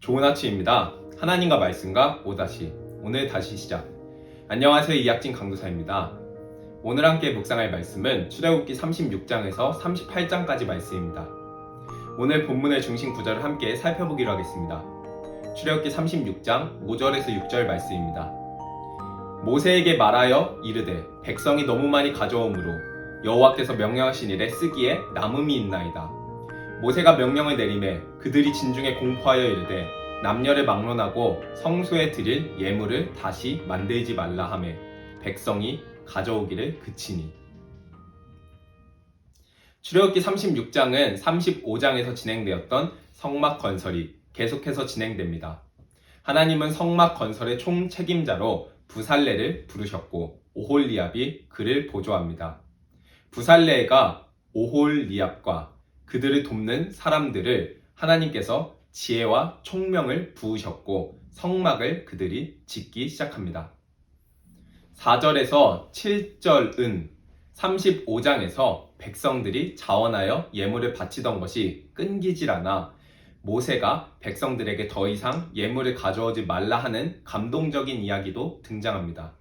좋은 아침입니다. 하나님과 말씀과 오다시 오늘 다시 시작. 안녕하세요, 이학진 강도사입니다. 오늘 함께 묵상할 말씀은 출애굽기 36장에서 38장까지 말씀입니다. 오늘 본문의 중심 구절을 함께 살펴보기로 하겠습니다. 출애굽기 36장 5절에서 6절 말씀입니다. 모세에게 말하여 이르되 백성이 너무 많이 가져오므로 여호와께서 명령하신 일에 쓰기에 남음이 있나이다. 모세가 명령을 내리매 그들이 진중에 공포하여 이르되 남녀를 막론하고 성소에 드릴 예물을 다시 만들지 말라 하매 백성이 가져오기를 그치니. 출애굽기 36장은 35장에서 진행되었던 성막 건설이 계속해서 진행됩니다. 하나님은 성막 건설의 총 책임자로 부살레를 부르셨고 오홀리압이 그를 보조합니다. 부살레가 오홀리압과 그들을 돕는 사람들을 하나님께서 지혜와 총명을 부으셨고 성막을 그들이 짓기 시작합니다. 4절에서 7절은 35장에서 백성들이 자원하여 예물을 바치던 것이 끊기질 않아 모세가 백성들에게 더 이상 예물을 가져오지 말라 하는 감동적인 이야기도 등장합니다.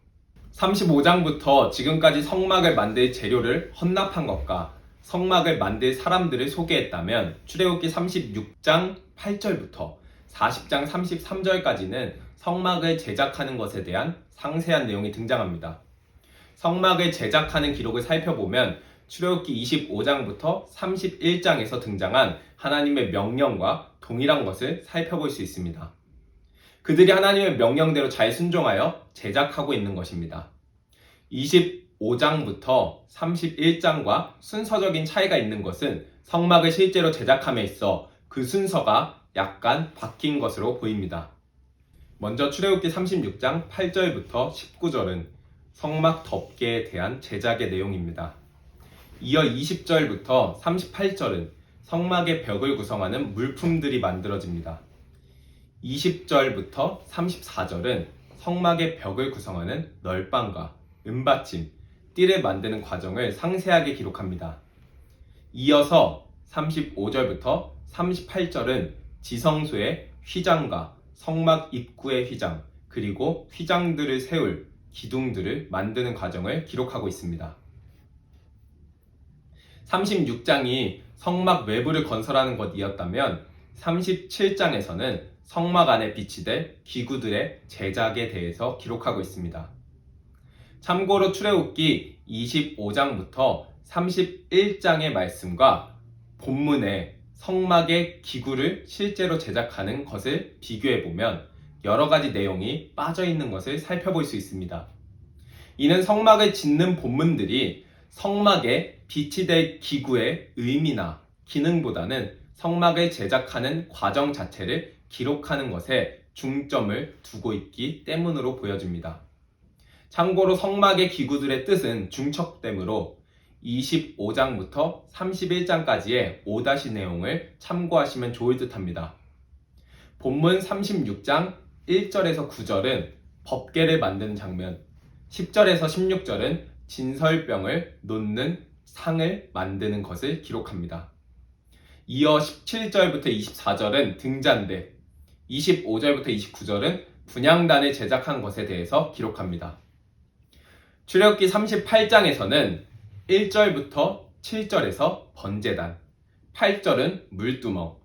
35장부터 지금까지 성막을 만들 재료를 헌납한 것과 성막을 만들 사람들을 소개했다면 출애굽기 36장 8절부터 40장 33절까지는 성막을 제작하는 것에 대한 상세한 내용이 등장합니다. 성막을 제작하는 기록을 살펴보면 출애굽기 25장부터 31장에서 등장한 하나님의 명령과 동일한 것을 살펴볼 수 있습니다. 그들이 하나님의 명령대로 잘 순종하여 제작하고 있는 것입니다. 25장부터 31장과 순서적인 차이가 있는 것은 성막을 실제로 제작함에 있어 그 순서가 약간 바뀐 것으로 보입니다. 먼저 출애굽기 36장 8절부터 19절은 성막 덮개에 대한 제작의 내용입니다. 이어 20절부터 38절은 성막의 벽을 구성하는 물품들이 만들어집니다. 20절부터 34절은 성막의 벽을 구성하는 널방과 은받침, 띠를 만드는 과정을 상세하게 기록합니다. 이어서 35절부터 38절은 지성소의 휘장과 성막 입구의 휘장, 그리고 휘장들을 세울 기둥들을 만드는 과정을 기록하고 있습니다. 36장이 성막 외부를 건설하는 것이었다면 37장에서는 성막 안에 비치될 기구들의 제작에 대해서 기록하고 있습니다. 참고로 출애굽기 25장부터 31장의 말씀과 본문의 성막의 기구를 실제로 제작하는 것을 비교해보면 여러 가지 내용이 빠져있는 것을 살펴볼 수 있습니다. 이는 성막을 짓는 본문들이 성막에 비치될 기구의 의미나 기능보다는 성막을 제작하는 과정 자체를 기록하는 것에 중점을 두고 있기 때문으로 보여집니다. 참고로 성막의 기구들의 뜻은 중첩되므로 25장부터 31장까지의 오다시 내용을 참고하시면 좋을 듯합니다. 본문 36장 1절에서 9절은 법궤를 만드는 장면, 10절에서 16절은 진설병을 놓는 상을 만드는 것을 기록합니다. 이어 17절부터 24절은 등잔대, 25절부터 29절은 분향단을 제작한 것에 대해서 기록합니다. 출애굽기 38장에서는 1절부터 7절에서 번제단, 8절은 물두멍,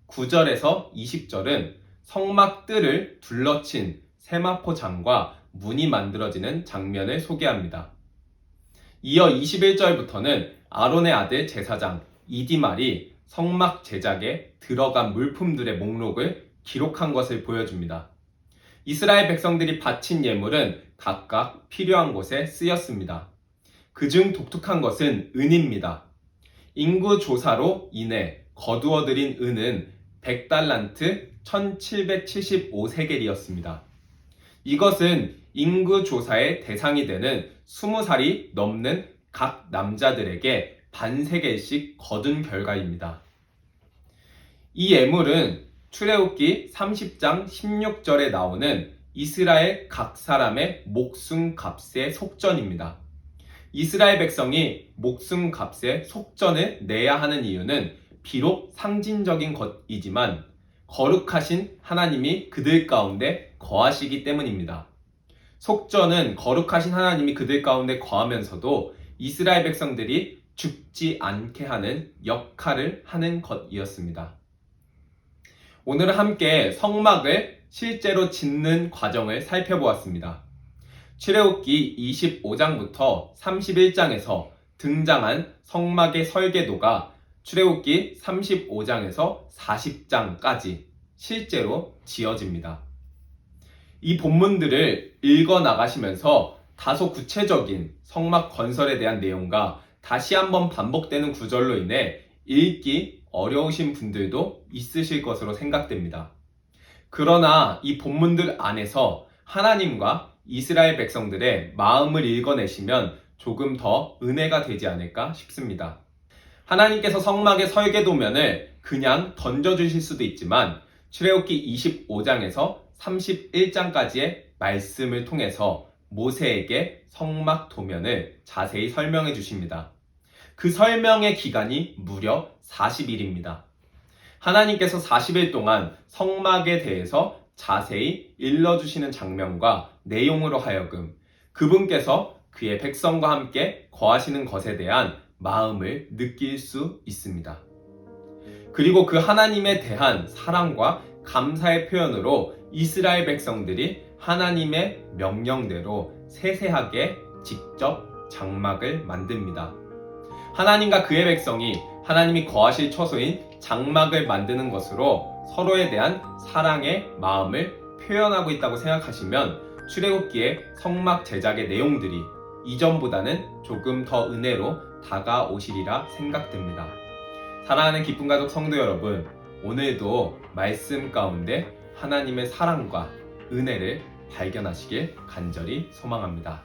9절에서 20절은 성막 뜰을 둘러친 세마포장과 문이 만들어지는 장면을 소개합니다. 이어 21절부터는 아론의 아들 제사장 이디말이 성막 제작에 들어간 물품들의 목록을 기록한 것을 보여줍니다. 이스라엘 백성들이 바친 예물은 각각 필요한 곳에 쓰였습니다. 그중 독특한 것은 은입니다. 인구 조사로 인해 거두어들인 은은 100달란트 1775세겔이었습니다. 이것은 인구 조사의 대상이 되는 20살이 넘는 각 남자들에게 반세겔씩 거둔 결과입니다. 이 예물은 출애굽기 30장 16절에 나오는 이스라엘 각 사람의 목숨값의 속전입니다. 이스라엘 백성이 목숨값의 속전을 내야 하는 이유는 비록 상징적인 것이지만 거룩하신 하나님이 그들 가운데 거하시기 때문입니다. 속전은 거룩하신 하나님이 그들 가운데 거하면서도 이스라엘 백성들이 죽지 않게 하는 역할을 하는 것이었습니다. 오늘은 함께 성막을 실제로 짓는 과정을 살펴보았습니다. 출애굽기 25장부터 31장에서 등장한 성막의 설계도가 출애굽기 35장에서 40장까지 실제로 지어집니다. 이 본문들을 읽어 나가시면서 다소 구체적인 성막 건설에 대한 내용과 다시 한번 반복되는 구절로 인해 읽기 어려우신 분들도 있으실 것으로 생각됩니다. 그러나 이 본문들 안에서 하나님과 이스라엘 백성들의 마음을 읽어내시면 조금 더 은혜가 되지 않을까 싶습니다. 하나님께서 성막의 설계도면을 그냥 던져주실 수도 있지만 출애굽기 25장에서 31장까지의 말씀을 통해서 모세에게 성막 도면을 자세히 설명해 주십니다. 그 설명의 기간이 무려 40일입니다. 하나님께서 40일 동안 성막에 대해서 자세히 일러주시는 장면과 내용으로 하여금 그분께서 그의 백성과 함께 거하시는 것에 대한 마음을 느낄 수 있습니다. 그리고 그 하나님에 대한 사랑과 감사의 표현으로 이스라엘 백성들이 하나님의 명령대로 세세하게 직접 장막을 만듭니다. 하나님과 그의 백성이 하나님이 거하실 처소인 장막을 만드는 것으로 서로에 대한 사랑의 마음을 표현하고 있다고 생각하시면 출애굽기의 성막 제작의 내용들이 이전보다는 조금 더 은혜로 다가오시리라 생각됩니다. 사랑하는 기쁨 가족 성도 여러분, 오늘도 말씀 가운데 하나님의 사랑과 은혜를 발견하시길 간절히 소망합니다.